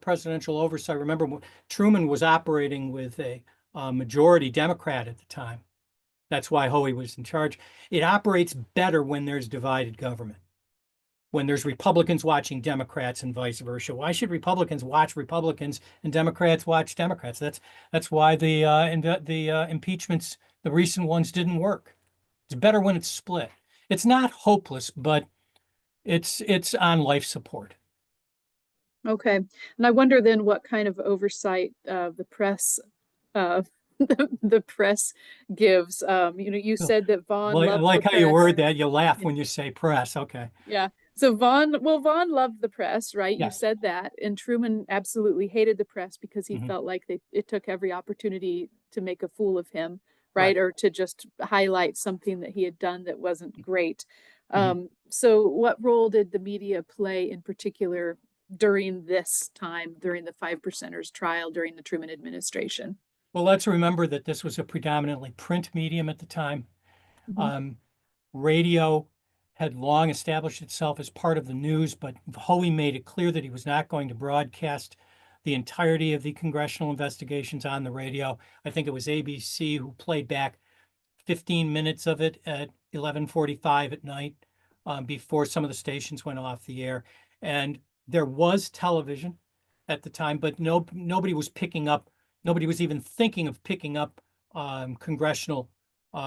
presidential oversight, remember, Truman was operating with a majority Democrat at the time. That's why Hoey was in charge. It operates better when there's divided government, when there's Republicans watching Democrats and vice versa. Why should Republicans watch Republicans and Democrats watch Democrats? That's why the impeachments, the recent ones, didn't work. It's better when it's split. It's not hopeless, but it's on life support. Okay. And I wonder then what kind of oversight the press uh, the press gives. You said that Vaughan Well, I loved the like how you press. word that. You laugh Yeah. when you say press. Okay. Yeah. So Vaughan loved the press, right? You Yes. said that. And Truman absolutely hated the press because he Mhm. felt like it took every opportunity to make a fool of him, right? Right. Or to just highlight something that he had done that wasn't great. Mhm. So what role did the media play in particular during this time, during the 5%ers trial, during the Truman administration? Well, let's remember that this was a predominantly print medium at the time. Mhm. Um, Radio had long established itself as part of the news, but Hoey made it clear that he was not going to broadcast the entirety of the congressional investigations on the radio. I think it was ABC who played back 15 minutes of it at 11:45 at night, before some of the stations went off the air. And there was television at the time, but nobody was picking up, nobody was even thinking of picking up congressional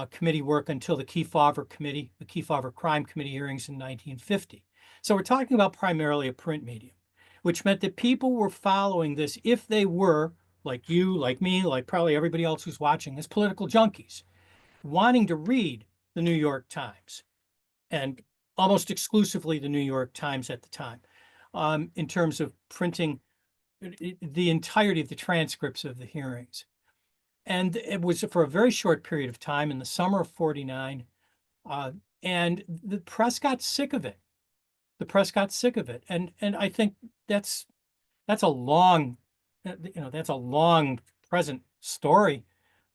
committee work until the Kefauver Committee, the Kefauver Crime Committee hearings in 1950. So we're talking about primarily a print medium, which meant that people were following this if they were, like you, like me, like probably everybody else who's watching this, political junkies, wanting to read the New York Times, and almost exclusively the New York Times at the time, in terms of printing the entirety of the transcripts of the hearings. And it was for a very short period of time in the summer of 49. And the press got sick of it. The press got sick of it. And I think that's a long, that's a long present story,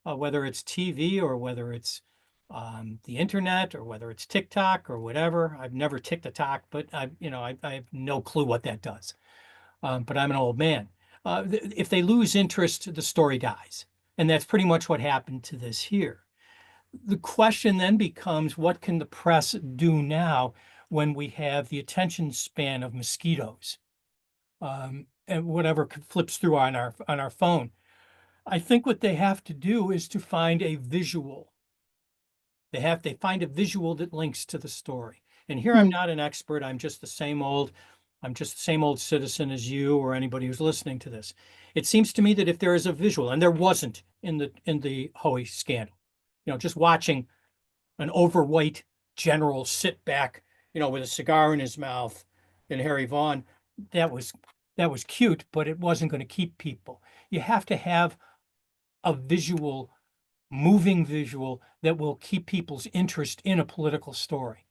whether it's TV or whether it's the internet or whether it's TikTok or whatever. I've never TikTok, but I have no clue what that does. But I'm an old man. If they lose interest, the story dies. And that's pretty much what happened to this here. The question then becomes, what can the press do now when we have the attention span of mosquitoes, and whatever flips through on our phone? I think what they have to do is to find a visual. They find a visual that links to the story. And here I'm not an expert. I'm just the same old citizen as you or anybody who's listening to this. It seems to me that if there is a visual, and there wasn't in the Hoey scandal, just watching an overweight general sit back, with a cigar in his mouth and Harry Vaughan, that was cute, but it wasn't going to keep people. You have to have a visual, moving visual that will keep people's interest in a political story.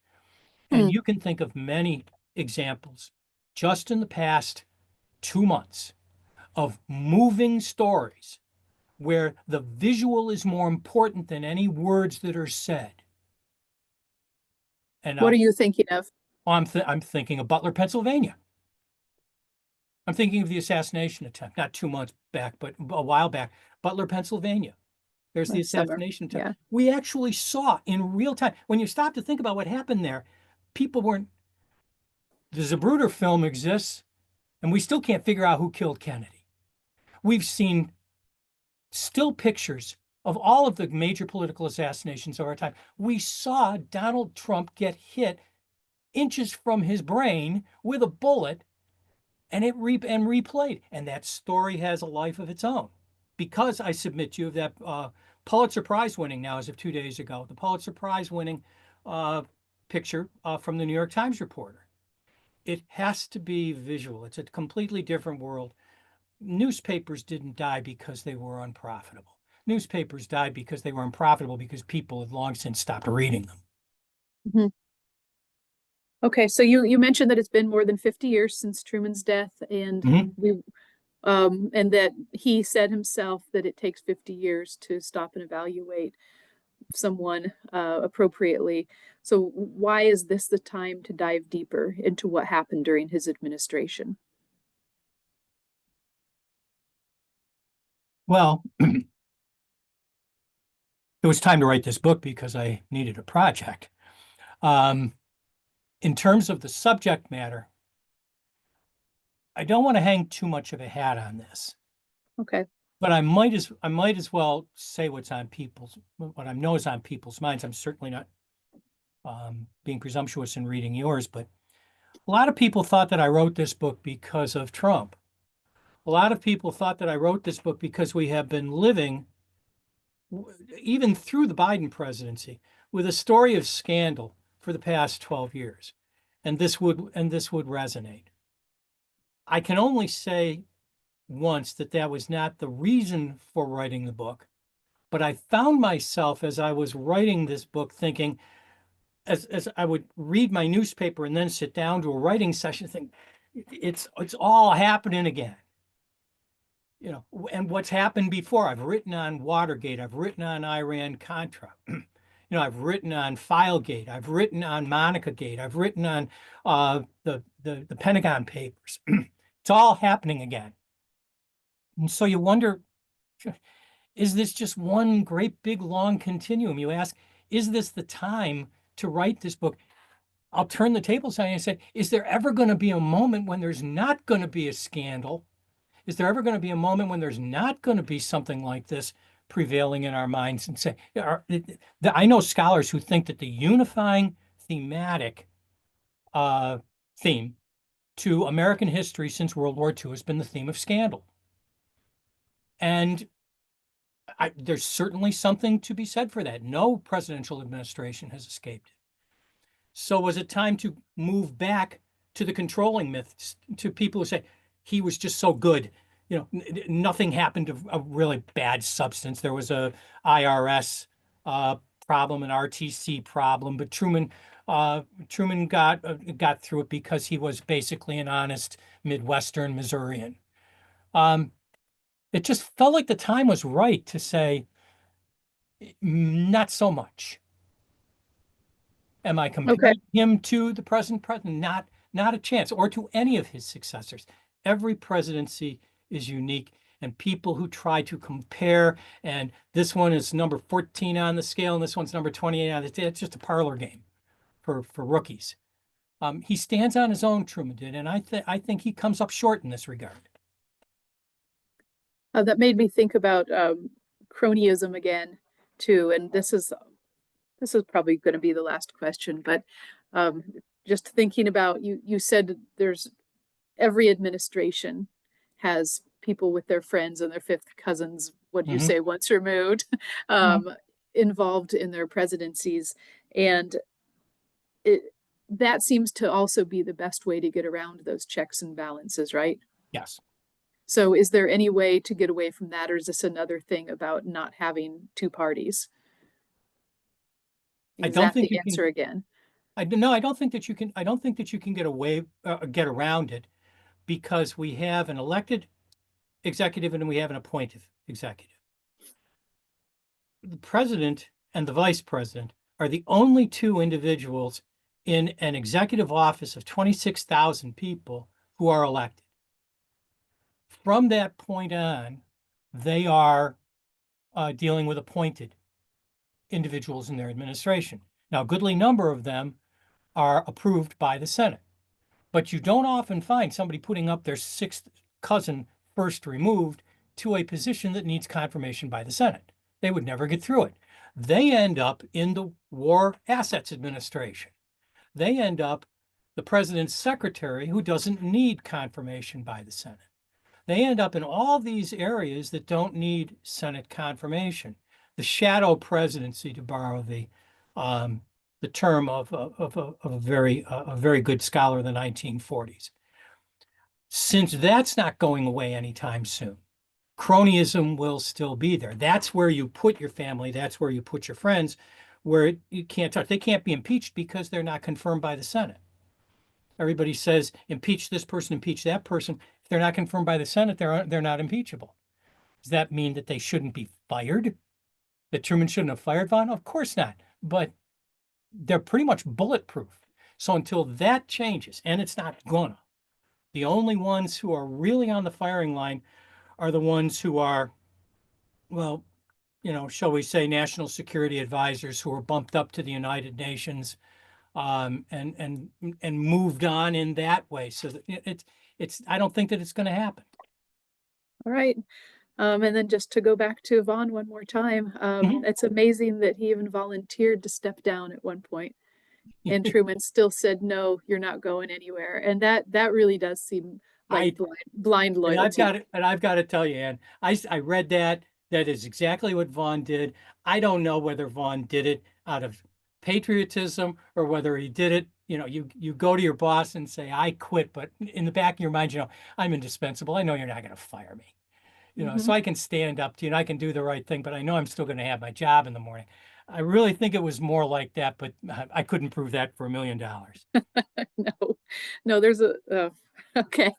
And you can think of many examples just in the past 2 months of moving stories where the visual is more important than any words that are said. And What are you thinking of? I'm thinking of Butler, Pennsylvania. I'm thinking of the assassination attempt, not 2 months back, but a while back. Butler, Pennsylvania. There's the assassination attempt. Yeah. We actually saw in real time, when you stop to think about what happened there, people weren't. The Zapruder film exists, and we still can't figure out who killed Kennedy. We've seen still pictures of all of the major political assassinations over time. We saw Donald Trump get hit inches from his brain with a bullet, and replayed. And that story has a life of its own. Because I submit to you that Pulitzer Prize winning, now as of 2 days ago, the Pulitzer Prize winning picture from the New York Times reporter. It has to be visual. It's a completely different world. Newspapers didn't die because they were unprofitable. Newspapers died because they were unprofitable because people had long since stopped reading them. Mm-hmm. Okay, so you mentioned that it's been more than 50 years since Truman's death, and and that he said himself that it takes 50 years to stop and evaluate someone appropriately. So why is this the time to dive deeper into what happened during his administration? Well, it was time to write this book because I needed a project. In terms of the subject matter, I don't want to hang too much of a hat on this. Okay. But I might as well say what I know is on people's minds. I'm certainly not being presumptuous in reading yours, but a lot of people thought that I wrote this book because of Trump. A lot of people thought that I wrote this book because we have been living, even through the Biden presidency, with a story of scandal for the past 12 years. And this would resonate. I can only say once that was not the reason for writing the book, but I found myself as I was writing this book thinking, as I would read my newspaper and then sit down to a writing session, think it's all happening again. And what's happened before. I've written on Watergate. I've written on Iran-Contra. I've written on Filegate. I've written on Monica Gate. I've written on the Pentagon Papers. It's all happening again. And so you wonder, is this just one great big long continuum? You ask, is this the time to write this book? I'll turn the tables on you and say, is there ever going to be a moment when there's not going to be a scandal? Is there ever going to be a moment when there's not going to be something like this prevailing in our minds? And say, I know scholars who think that the unifying thematic theme to American history since World War II has been the theme of scandal. And there's certainly something to be said for that. No presidential administration has escaped it. So was it time to move back to the controlling myths, to people who say, he was just so good? Nothing happened of really bad substance. There was a IRS problem, an RTC problem, but Truman got through it because he was basically an honest Midwestern Missourian. It just felt like the time was right to say, not so much. Am I comparing him to the present president? Not a chance, or to any of his successors. Every presidency is unique, and people who try to compare, and this one is number 14 on the scale, and this one's number 28 on the, it's just a parlor game for rookies. He stands on his own, Truman did, and I think he comes up short in this regard. That made me think about cronyism again, too. And this is probably going to be the last question, but just thinking about, you said there's every administration has people with their friends and their fifth cousins, what do you say, once removed, involved in their presidencies. And that seems to also be the best way to get around those checks and balances, right? Yes. So is there any way to get away from that, or is this another thing about not having two parties? I Is don't that think the you answer can. again? No, I don't think that you can. I don't think that you can get away, get around it, because we have an elected executive and we have an appointed executive. The president and the vice president are the only two individuals in an executive office of 26,000 people who are elected. From that point on, they are dealing with appointed individuals in their administration. Now, a goodly number of them are approved by the Senate, but you don't often find somebody putting up their sixth cousin first removed to a position that needs confirmation by the Senate. They would never get through it. They end up in the War Assets Administration. They end up the president's secretary, who doesn't need confirmation by the Senate. They end up in all these areas that don't need Senate confirmation. The shadow presidency, to borrow the term of a very good scholar of the 1940s. Since that's not going away anytime soon, cronyism will still be there. That's where you put your family. That's where you put your friends, where you can't touch. They can't be impeached because they're not confirmed by the Senate. Everybody says impeach this person, impeach that person. If they're not confirmed by the Senate, they're not impeachable. Does that mean that they shouldn't be fired? That Truman shouldn't have fired Vaughan? Of course not. But they're pretty much bulletproof. So until that changes, and it's not gonna, the only ones who are really on the firing line are the ones who are, well, shall we say, national security advisors who were bumped up to the United Nations, and moved on in that way. So it's I don't think that it's going to happen. All right. And then just to go back to Vaughan one more time, it's amazing that he even volunteered to step down at one point, and Truman still said, "No, you're not going anywhere." And that really does seem like blind loyalty. And I've got to tell you, Ann, I read that. That is exactly what Vaughan did. I don't know whether Vaughan did it out of patriotism or whether he did it. You go to your boss and say, "I quit," but in the back of your mind, I'm indispensable. I know you're not going to fire me. So I can stand up to you and I can do the right thing, but I know I'm still going to have my job in the morning. I really think it was more like that, but I couldn't prove that for $1 million. No, there's okay.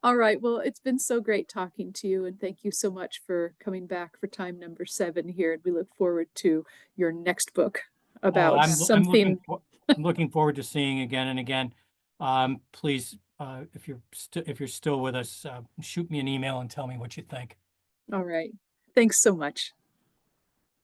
All right. Well, it's been so great talking to you, and thank you so much for coming back for time number 7 here. And we look forward to your next book about something. I'm looking forward to seeing again and again. Please, if you're still with us, shoot me an email and tell me what you think. All right. Thanks so much.